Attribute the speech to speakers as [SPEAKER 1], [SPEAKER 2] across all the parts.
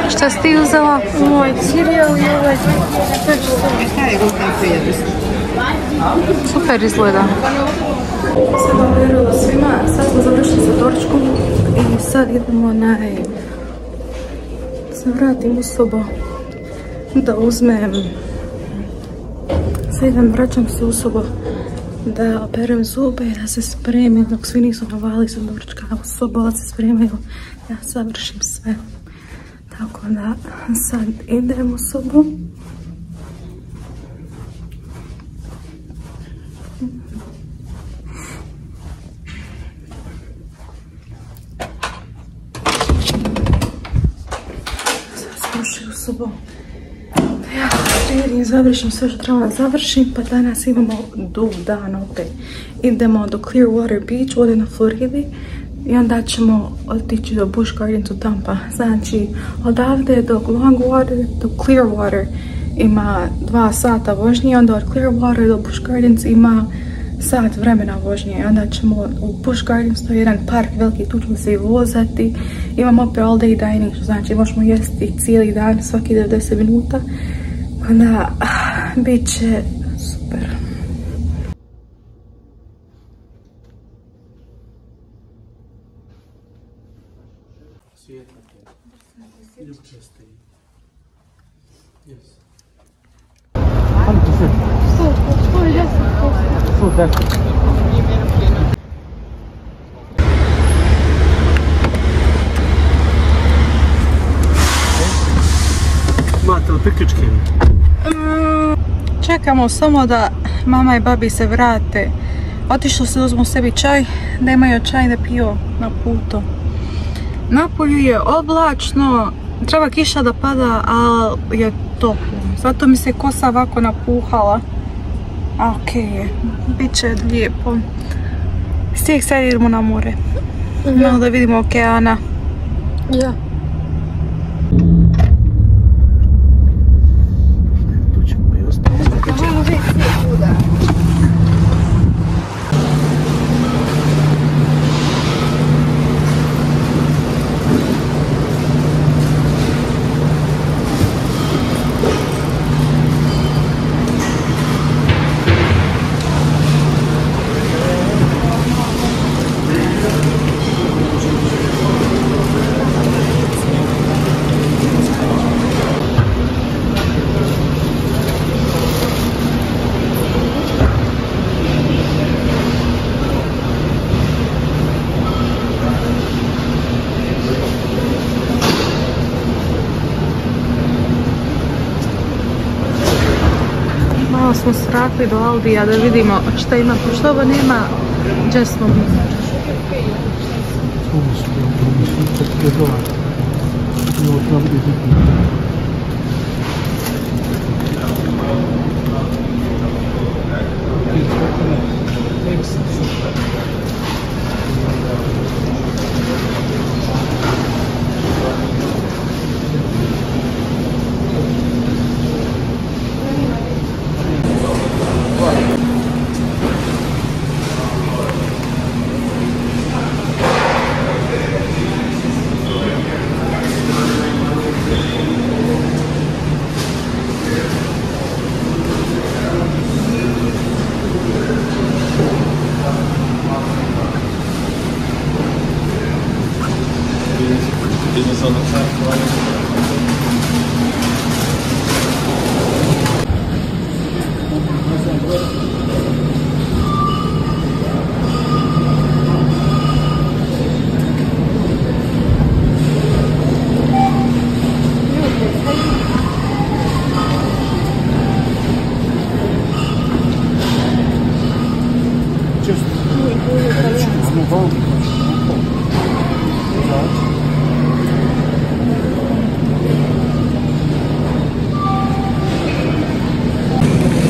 [SPEAKER 1] Šta si ti uzela?
[SPEAKER 2] Moj cereal i ovaj...
[SPEAKER 1] Super izgleda.
[SPEAKER 2] Sad vam vjerujem svima, sad smo završili sa doručkom i sad idemo na... Se vratim u sobu da uzmem... Sad idem, vraćam se u sobu da operem zube i da se spremim dok svi nisu navali sa doručka u sobu, da se spremaju, da završim sve. Tako da sad idem u sobu. Sad smo ušli u sobu. Ja sredim, završim sve što trebam da završim, pa danas imamo dug dan opet. Idemo do Clearwater Beach, ovdje na Floridi. I onda ćemo otići do Busch Gardens u Tampa. Znači, odavde do Longwater, do Clearwater ima 2 sata vožnje. Onda od Clearwater do Busch Gardens ima sat vremena vožnje. Onda ćemo u Busch Gardens, to je jedan park veliki, tu ćemo se i vozati. Imamo opet all day dining, što znači možemo jesti cijeli dan, svaki 90 minuta. Onda, bit će super. Čekamo samo da mama i babi se vrate. Otišli se da uzmu sebi čaj, da imaju čaj da piju na putu. Napolju je oblačno, treba kiša da pada, ali je toplo. Zato mi se kosa ovako napuhala. A okej je, bit će lijepo. Stijek sad idemo na more. Malo da vidimo okeana. Ja. Smo srakli do Aldija da vidimo šta ima, pošto ovo nema gdje smo mi.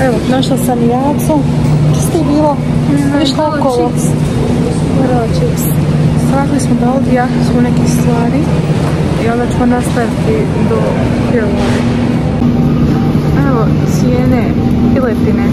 [SPEAKER 2] Evo, našla sam jaco. Što je bilo? Višla okolo. Chips. Stvarili smo do Aldija, smo neke stvari. I onda ćemo nastaviti do Clearwater. Evo, cijene piletine.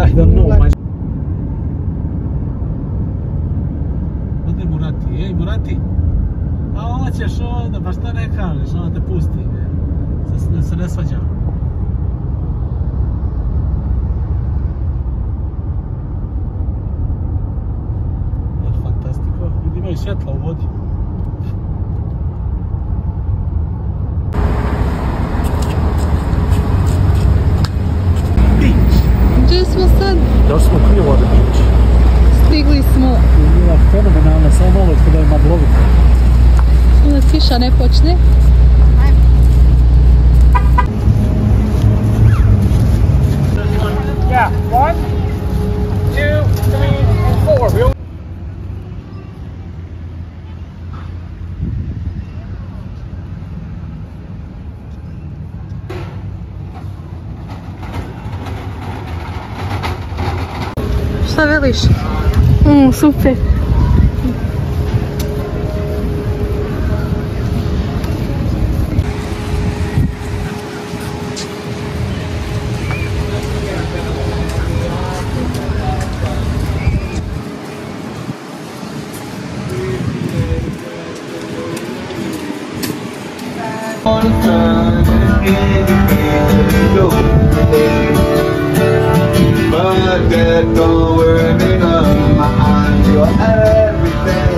[SPEAKER 1] I don't know. Ode Murati, ej Murati. A hoćeš onda, pa šta ne kažeš, onda te pusti. Da se ne svađa. Fantastiko, vidi imaju svjetla u vodi.
[SPEAKER 2] Gdje smo sad?
[SPEAKER 1] Došli smo u Clearwater Beach.
[SPEAKER 2] Stigli smo.
[SPEAKER 1] Je bila fenomenalna, samo malo što da je maglovito.
[SPEAKER 2] Da kiša ne počne.
[SPEAKER 1] Yeah, 1, 2, 3, and 4.
[SPEAKER 2] Šta veliš? Super.
[SPEAKER 3] But that don't worry me none, mind you're everything.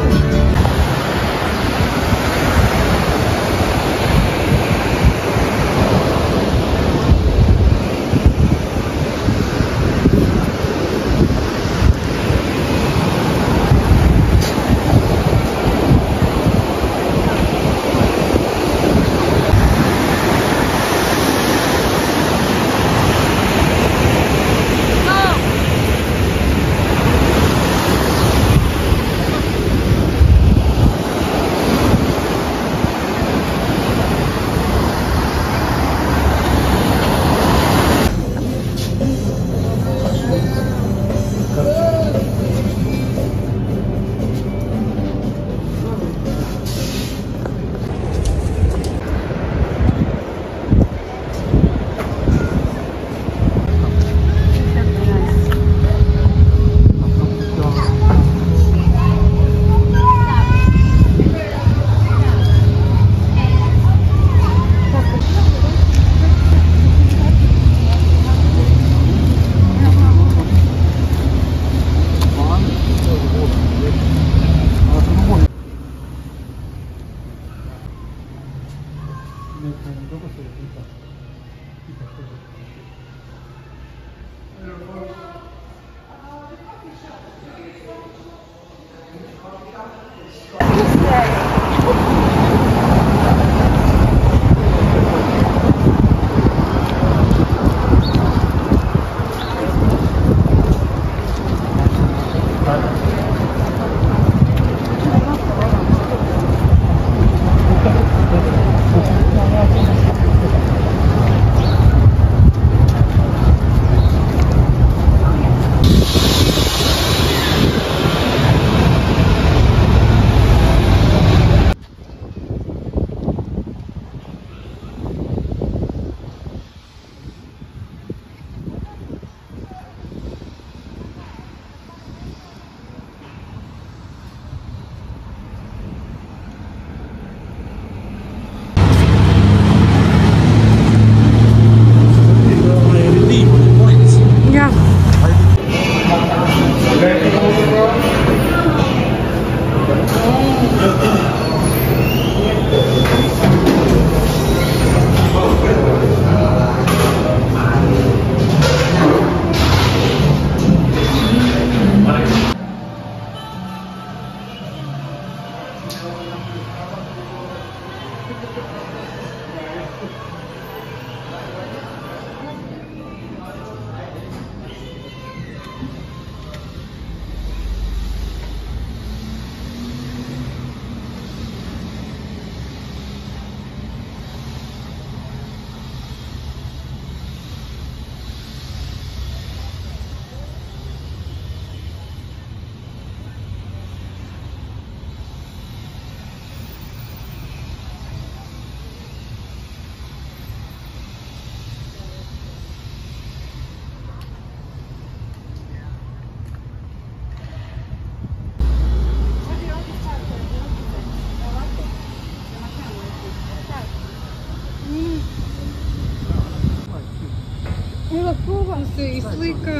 [SPEAKER 2] se i slika.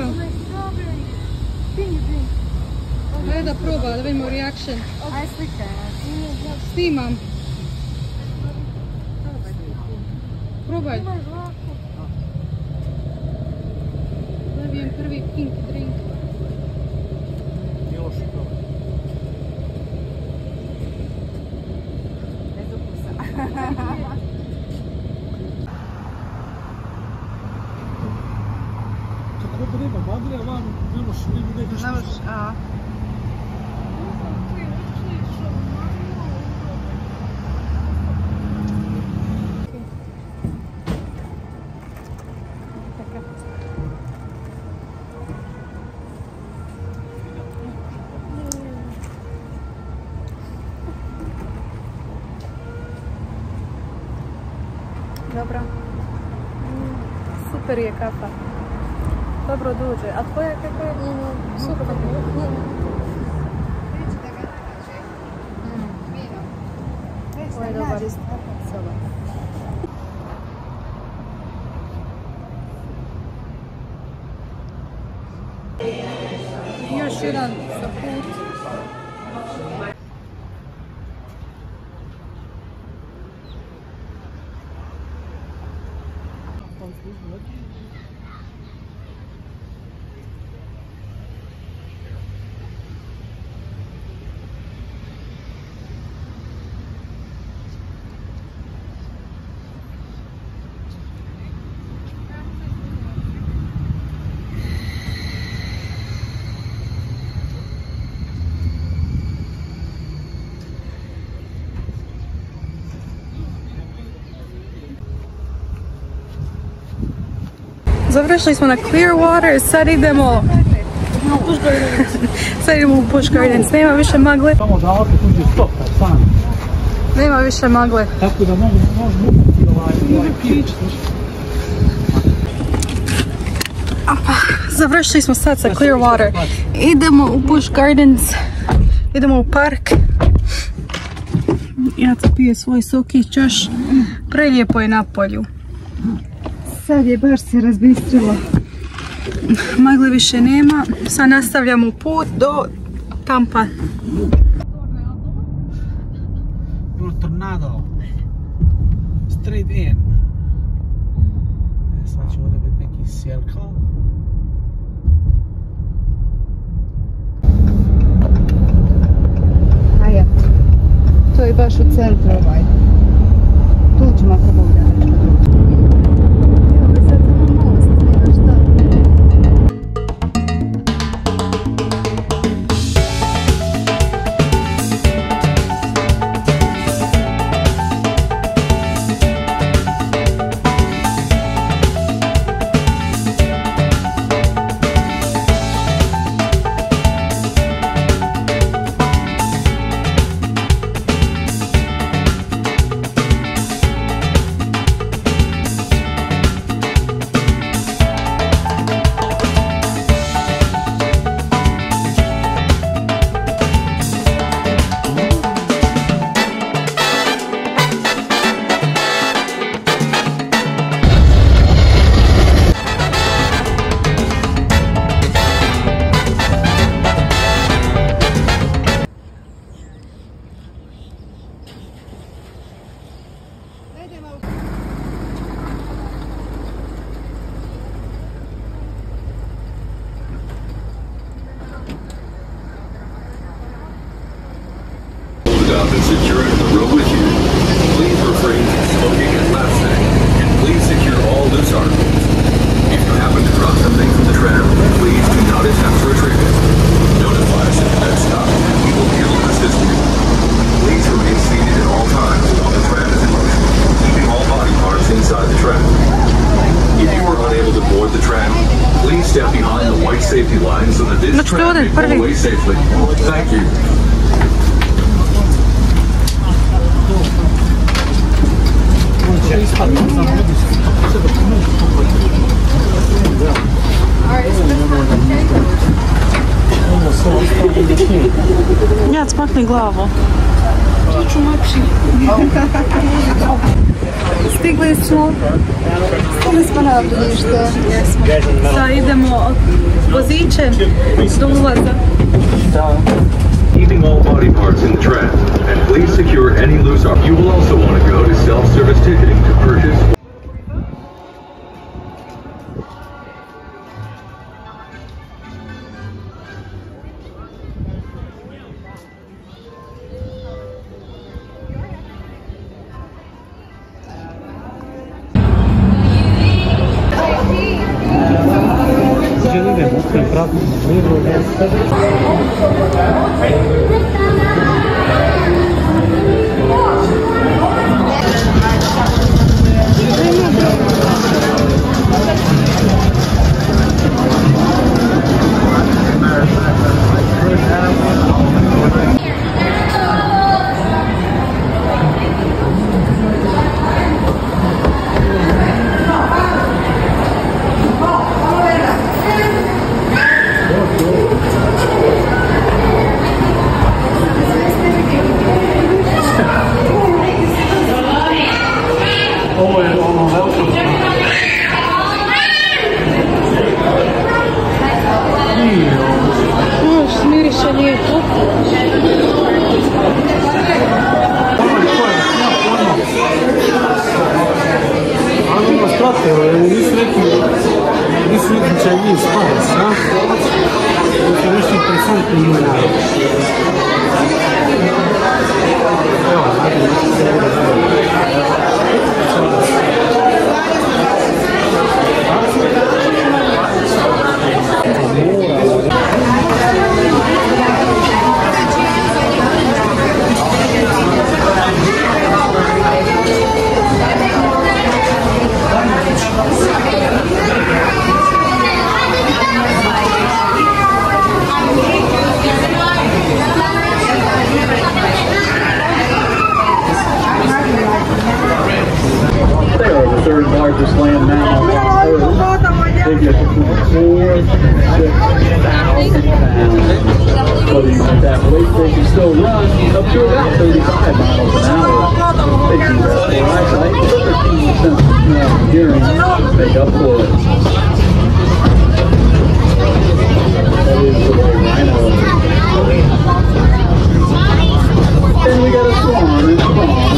[SPEAKER 2] Ajde da proba, da vidimo reaction.
[SPEAKER 4] Aj slika.
[SPEAKER 2] Snimam. Probaj. Dobijem prvi pink drink.
[SPEAKER 1] Još to.
[SPEAKER 4] Bez ukusa.
[SPEAKER 1] Kako treba, Badrija van, ne možeš vidjeti što.
[SPEAKER 4] Ne možeš, a.
[SPEAKER 2] Dobro. Super je kafa. Dobro dođe. A tvoja kako je? Super. Ovo je dobar isto. Još jedan za put. Završili smo na Clearwater, sad idemo u Busch Gardens. Nema više magle.
[SPEAKER 1] Samo da ovdje tuđe stop, sam.
[SPEAKER 2] Nema više magle.
[SPEAKER 1] Tako da možemo upati ovaj pić.
[SPEAKER 2] Završili smo sad sa Clearwater. Idemo u Busch Gardens. Idemo u park. Ja to pijem svoj sokić još. Prelijepo je na polju.
[SPEAKER 4] Sad je baš se razbistrilo.
[SPEAKER 2] Magle više nema. Sad nastavljamo put do Tampa.
[SPEAKER 1] Tornado. Straight in. Sad će ovdje biti neki circle.
[SPEAKER 4] Ajde. To je baš u centru ovaj. Tu ćemo ako Bog da nešto doći. Evo je sad samo most, nema šta.
[SPEAKER 5] Up and securing the road with you. Please refrain from smoking and laughing, and please secure all loose articles. If you happen to drop something from the tram, please do not attempt to retrieve it. Notify us at the next stop, and we will be able to assist you. Please remain seated at all times while the tram is in motion, keeping all body parts inside the tram. If you are unable to board the tram, please step behind the white safety line so that this tram may pull away safely. Thank you.
[SPEAKER 4] Alright, so this one, okay?
[SPEAKER 2] Ja, cmakni glavu.
[SPEAKER 4] Stigli smo na odredište.
[SPEAKER 2] Sad idemo vozićem do ulaza.
[SPEAKER 5] Keeping all body parts in the trap, and please secure any loose arms. You will also want to go to self-service ticketing to purchase.
[SPEAKER 2] Miriše lijepo.
[SPEAKER 1] Ono strate, nisu neki čajni spadac, a? To je nešto interesantno ima narod. Evo,
[SPEAKER 3] third largest land mammal on Earth. They get 4,000–6,000 pounds. But at that weight, they can still run up to about 35 miles an hour. They can rest their eyesight, but their keen sense of smell and hearing make up for it. That is the way rhino is. Then we got a swan and fawn.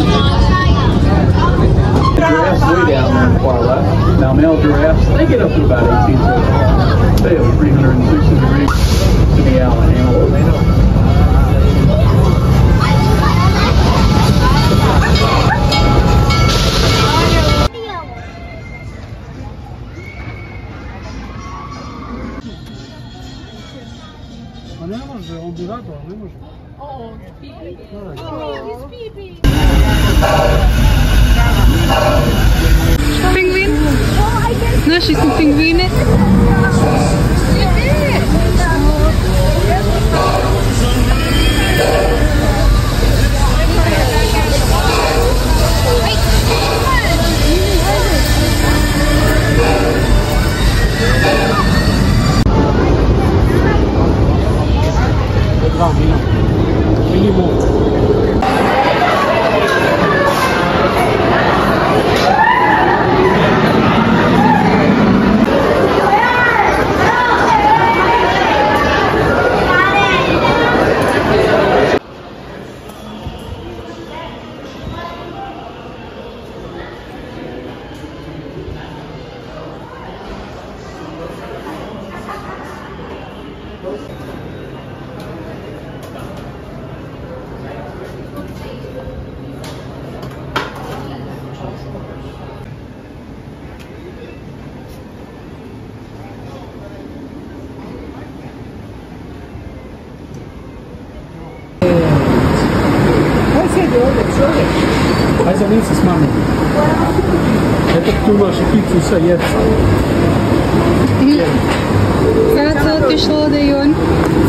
[SPEAKER 3] Giraffes way down on the far left. Now male giraffes, they get up to about 18 foot long. They have 360 degrees to the Allen antelope.
[SPEAKER 1] A ne može, on bi rado, ne može.
[SPEAKER 2] Pingvin? Našli smo pingvine.
[SPEAKER 1] Aj za lice s mami. Eto tu imaš i picu i sve jedca.
[SPEAKER 2] Sad se otišlo ovdje i on.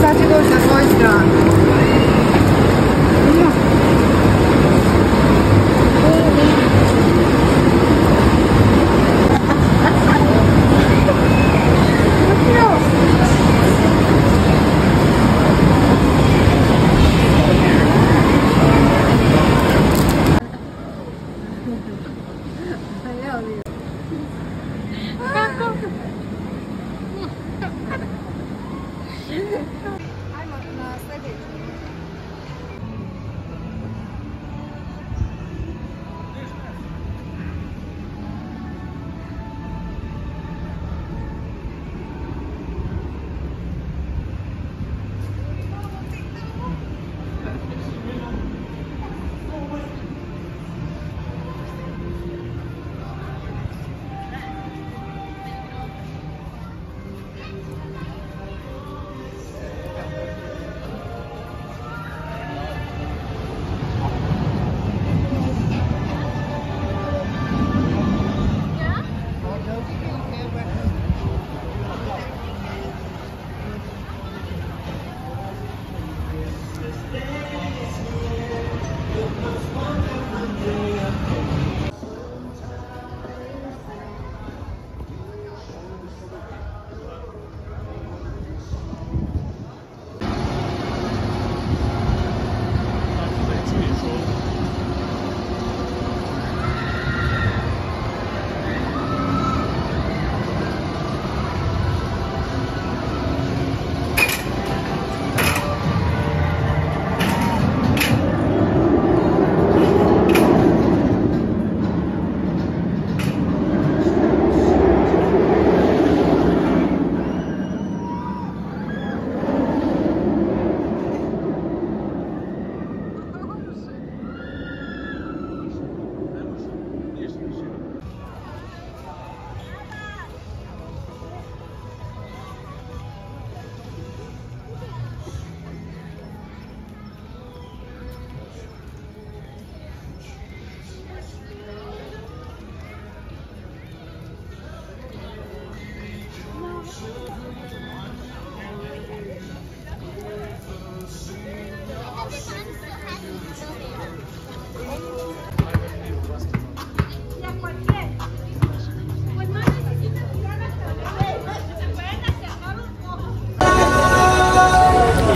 [SPEAKER 4] Sad će doći na tvoj stran. Ajmo na sljedeću.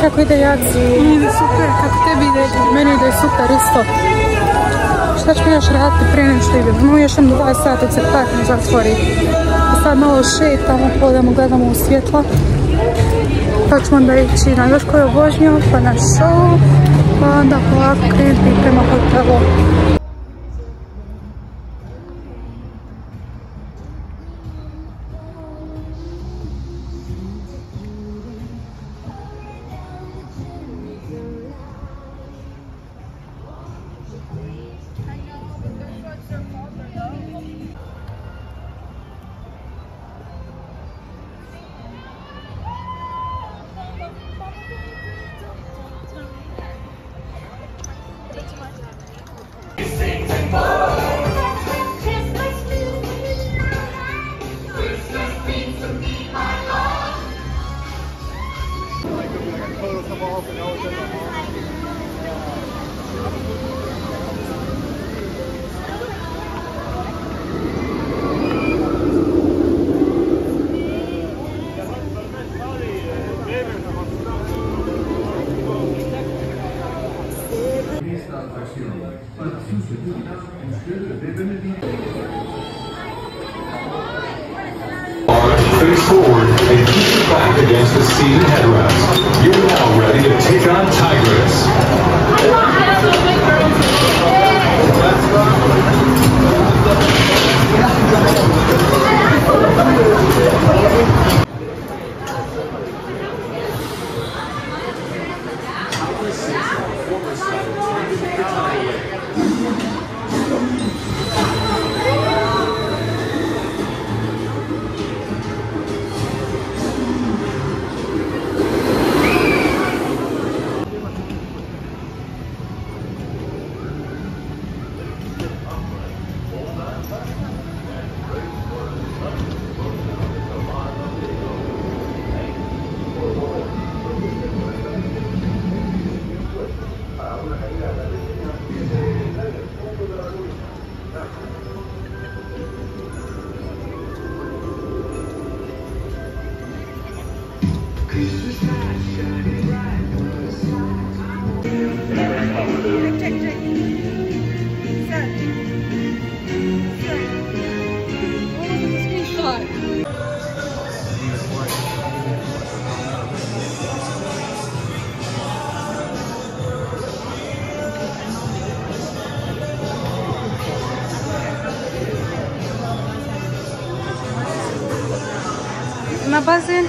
[SPEAKER 2] Kako ide Jac? Ide super, kako tebi ide? Meni ide super isto. Šta ću još raditi prije nego što idem? No još nam 2 sata se park ne zatvori. A sad malo šetamo, hodamo, gledamo u svjetla. Pa ćemo onda ići na još koju vožnju, pa na show, pa onda polako krenuti prema hotelu.
[SPEAKER 5] Face forward and keep your back against the seated headrest. You're now ready to take on Tigress.
[SPEAKER 2] bazen?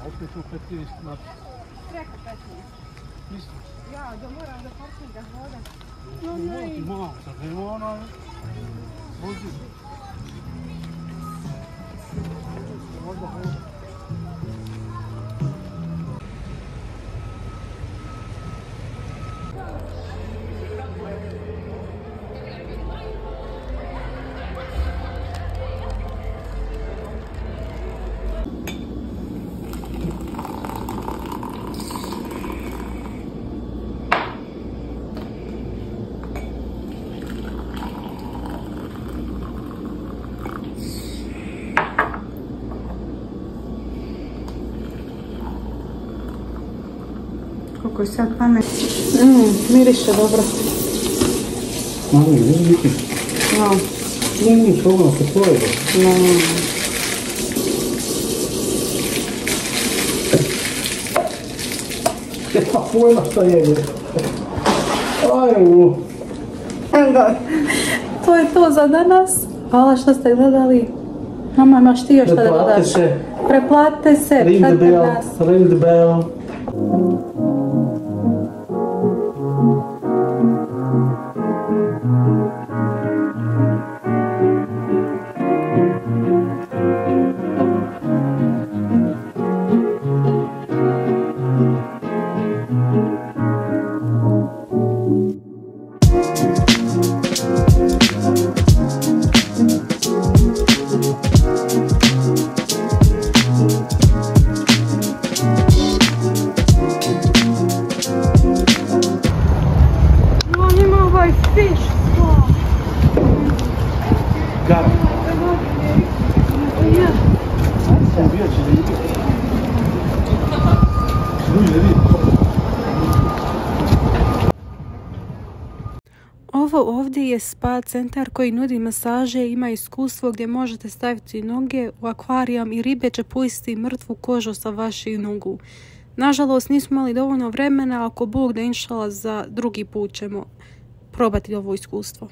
[SPEAKER 1] Opet u 15 na...
[SPEAKER 4] Preko 15.
[SPEAKER 1] Misliš?
[SPEAKER 4] Ja, da moram do parkinga hodam.
[SPEAKER 1] Ima, sad nema ona... Vozi. Možda hoda.
[SPEAKER 2] Koliko je sad pamet. Miriše dobro.
[SPEAKER 1] Malo je, ne biti.
[SPEAKER 2] No.
[SPEAKER 1] Nije problem, ako to je.
[SPEAKER 2] No.
[SPEAKER 1] Pa pojma šta je. Ajmo.
[SPEAKER 2] To je to za danas. Hvala što ste gledali. Mama, imaš ti još šta da dodaš? Preplatite se.
[SPEAKER 1] Ring the bell. Ring the bell.
[SPEAKER 2] Ovo ovdje je spa centar koji nudi masaže i ima iskustvo gdje možete staviti noge u akvarijum i ribe će pojesti mrtvu kožu sa vaših nogu. Nažalost nismo imali dovoljno vremena, ako Bog da inšala za drugi put ćemo probati ovo iskustvo.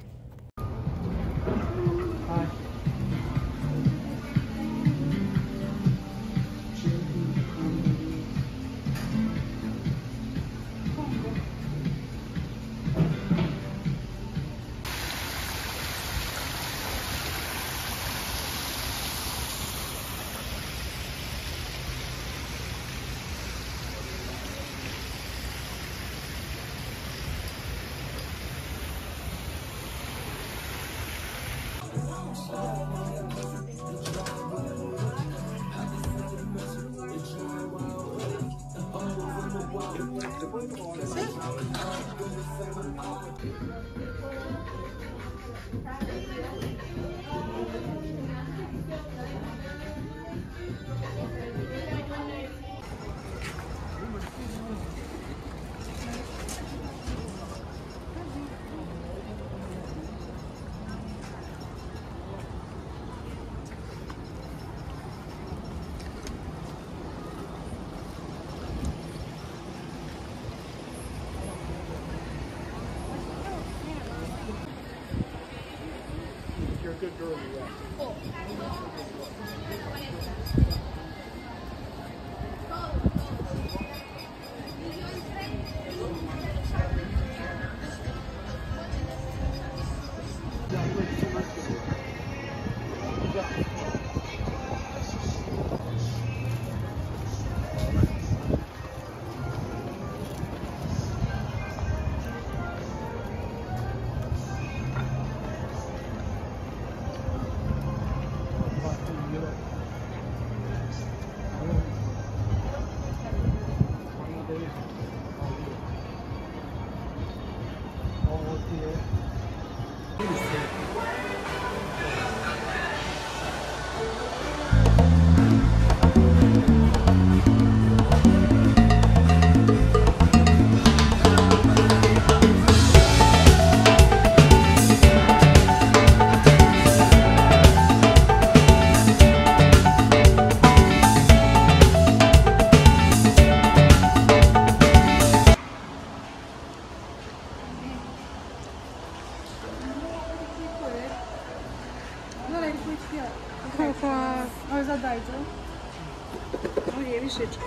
[SPEAKER 4] mišićku.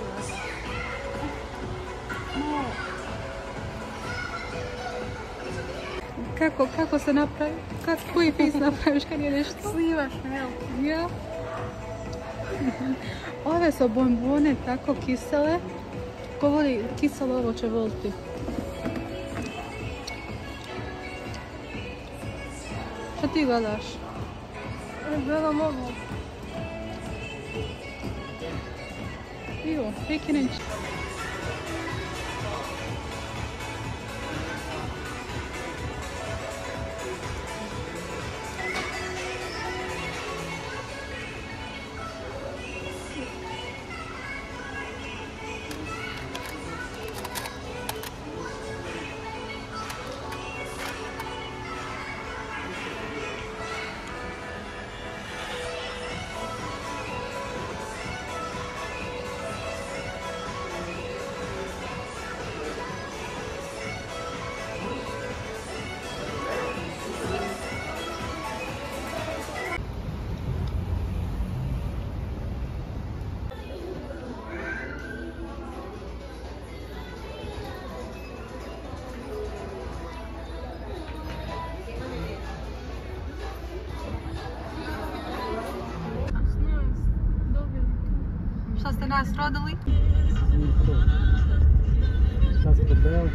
[SPEAKER 2] Kako se napravi? Koji fis napraviš kad jedeš to?
[SPEAKER 4] Slivaš, evo.
[SPEAKER 2] Ja. Ove su bombone tako kisele. Ko voli kiselo, ovo će voliti. Što ti gledaš?
[SPEAKER 4] Gledam ovo.
[SPEAKER 2] Evo, pekinenč. Šta ste nas rodili?
[SPEAKER 1] Šta ste dobili?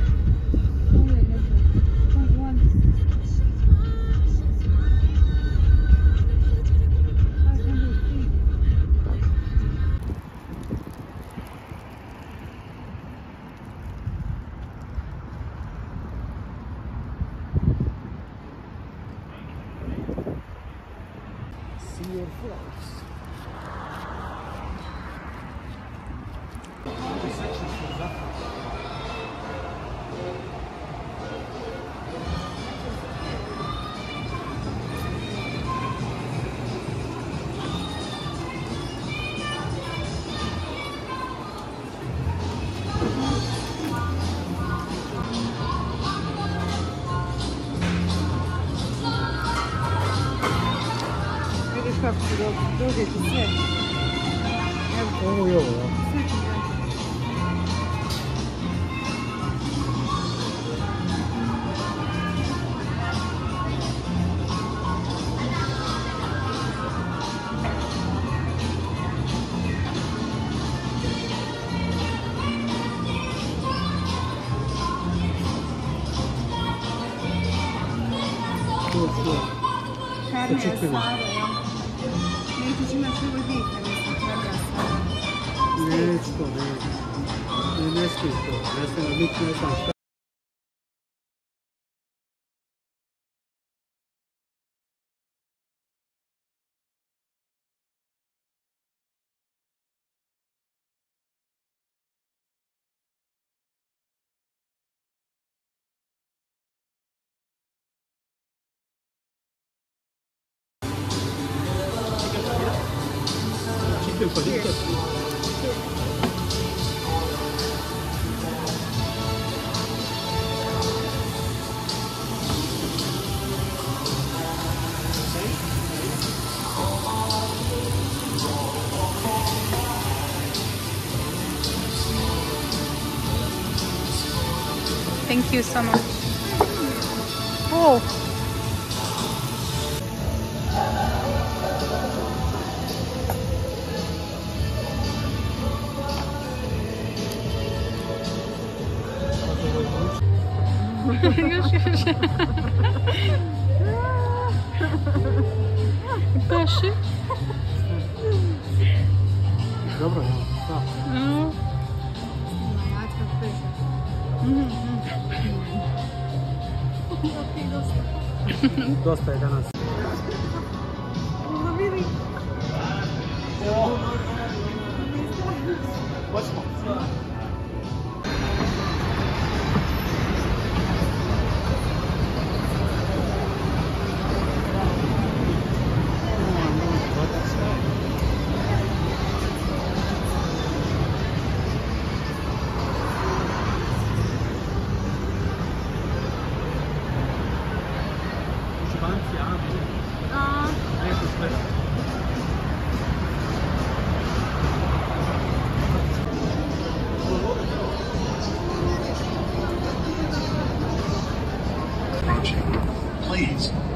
[SPEAKER 1] See your flags.
[SPEAKER 4] Vidiš kako se dođete sve.
[SPEAKER 1] Ovo i ovo, ja.
[SPEAKER 4] Karnija Sava, ja. Nećeš imati ovo dika, mislim, Karnija Sava.
[SPEAKER 1] Neću to, neću. Ne smije to, ne smije biti ne znam šta. Chicken fajitas.
[SPEAKER 2] Thank you so much. Oh. Još. Paši?
[SPEAKER 1] Dobro, ja. Da.
[SPEAKER 2] No.
[SPEAKER 1] Dosta je danas.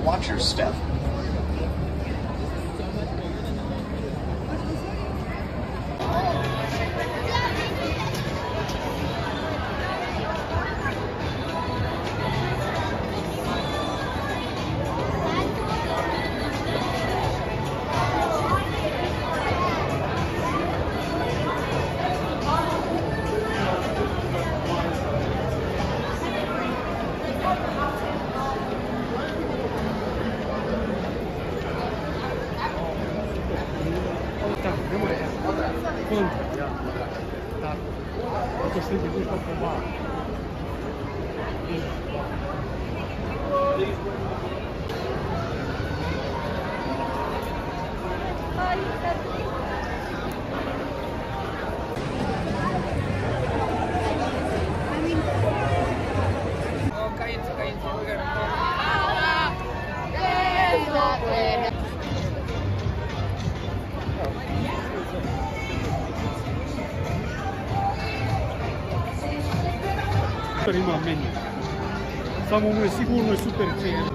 [SPEAKER 6] Watch your step.
[SPEAKER 1] Ima meni. Samo mu je sigurno i super cijena.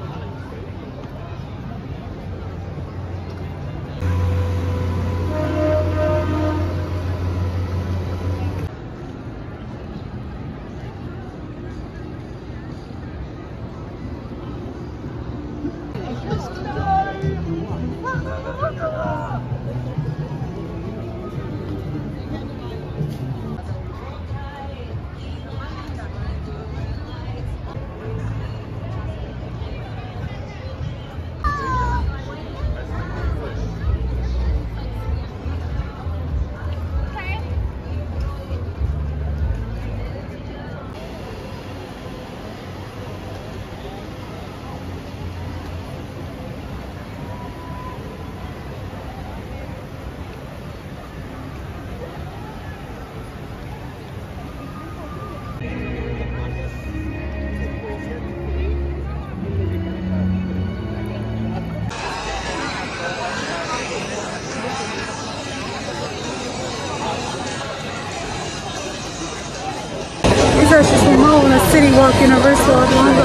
[SPEAKER 2] Izašli smo malo na City Walk Universal Orlando.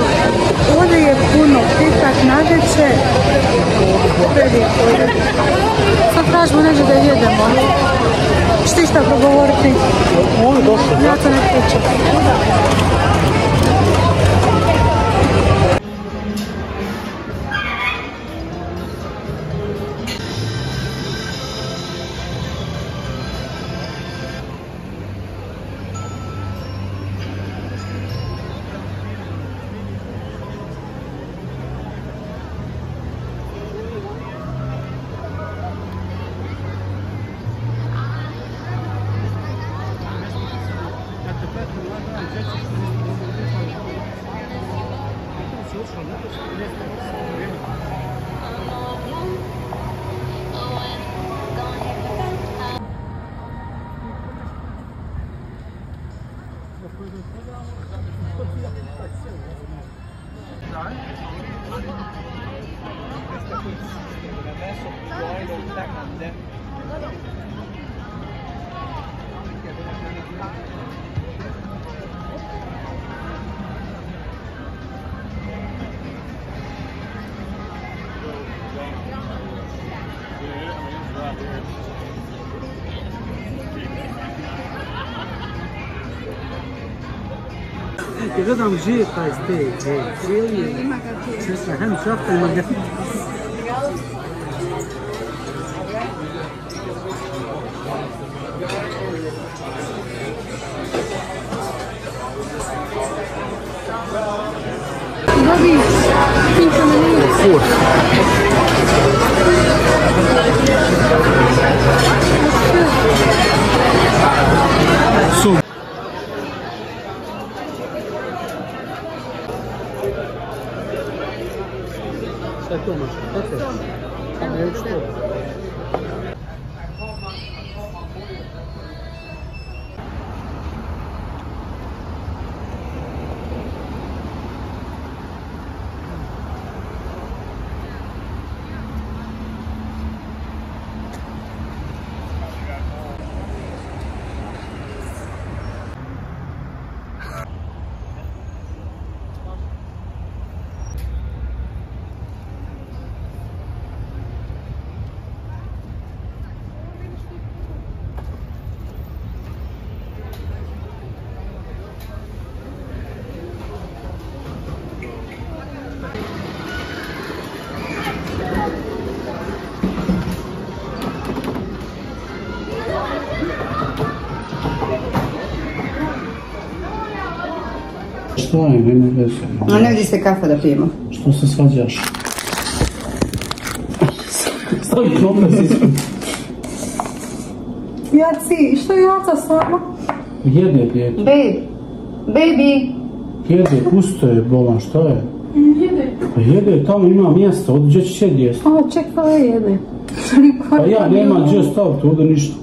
[SPEAKER 2] Ovdje je puno pitak, nagečer. Sad tražimo nešto da jedemo. Šti šta progovoriti? Ja to ne pričam.
[SPEAKER 1] Gledam gdje je taj steak, cijeli je česna, hem šafta i margarita.
[SPEAKER 2] Bobby, think of the name.
[SPEAKER 1] Four. So. Šta je to mašta? Kako je? Samo je što? Šta je, nema veze.
[SPEAKER 4] A ne vidi se kafa da pijemo.
[SPEAKER 1] Što se svađaš? Stavi knopec ispred.
[SPEAKER 2] Jaci, što je Jaca s vama?
[SPEAKER 1] Jede, djete.
[SPEAKER 4] Baby.
[SPEAKER 1] Jede, pusto je bolan, šta je?
[SPEAKER 2] Jede.
[SPEAKER 1] Pa jede, tamo ima mjesta, ovdje gdje će sjedi jesti.
[SPEAKER 2] O, čekaj, jede.
[SPEAKER 1] Pa ja nema gdje staviti, ovdje ništa.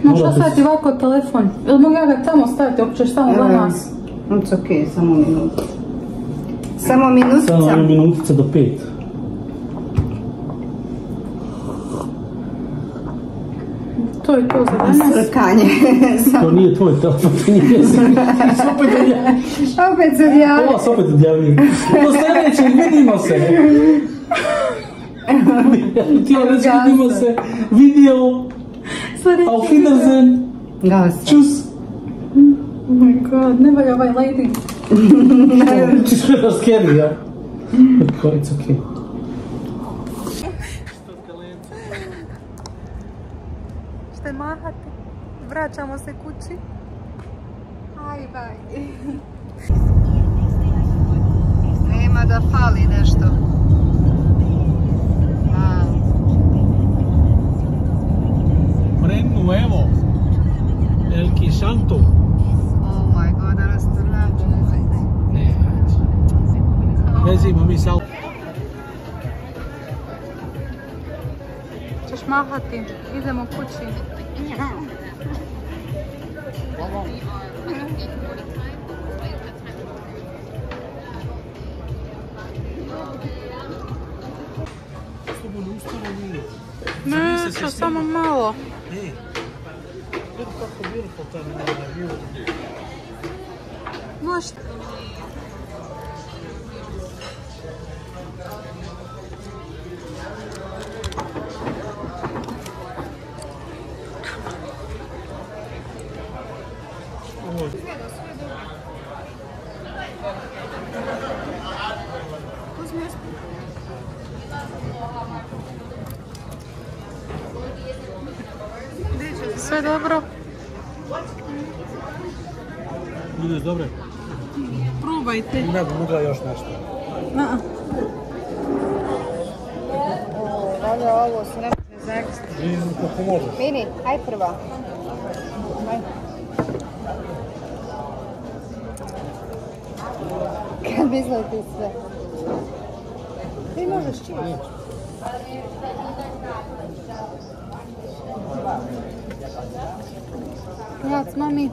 [SPEAKER 2] No šta staviti ovako telefon? Ili mogu ja ga tamo staviti, ako ćeš tamo za nas?
[SPEAKER 4] It's ok, samo minuta. Samo minutica.
[SPEAKER 1] Samo minutica do 5.
[SPEAKER 2] To je to za danas.
[SPEAKER 4] Srkanje.
[SPEAKER 1] To nije tvoj telefon, ti nije si. Opet odjavim.
[SPEAKER 4] Opet se odjavim.
[SPEAKER 1] Ovo se opet odjavim. Do sljedećeg, vidimo se. Ti ovo reći, vidimo se. Video. Auf Wiedersehen. Tschüss.
[SPEAKER 2] Oh my god, ne valja ovaj lady.
[SPEAKER 1] Ćeš me da skeri, ja? It's okay.
[SPEAKER 2] Šte mahati? Vraćamo se kući. Aj, baj.
[SPEAKER 4] Nema da fali nešto.
[SPEAKER 1] Prenu, evo. El Quisanto.
[SPEAKER 4] Oh my god, restaurant.
[SPEAKER 1] Ne, vezimo mi sal.
[SPEAKER 2] Ćeš mahati, idemo kući. Neće, samo malo.
[SPEAKER 1] Ej, vidi kako beautiful tamo je view.
[SPEAKER 2] Možda. Sve dobro?
[SPEAKER 1] Ideš dobro?
[SPEAKER 2] Probajte.
[SPEAKER 1] Ne bi mogla još nešto.
[SPEAKER 4] Valja ovo se ne može za ekstra.
[SPEAKER 1] Vidim kako možeš.
[SPEAKER 4] Mini, aj prva. Aj. Kad mislite ti sve? Ti možeš čiji?
[SPEAKER 2] Jac, mami.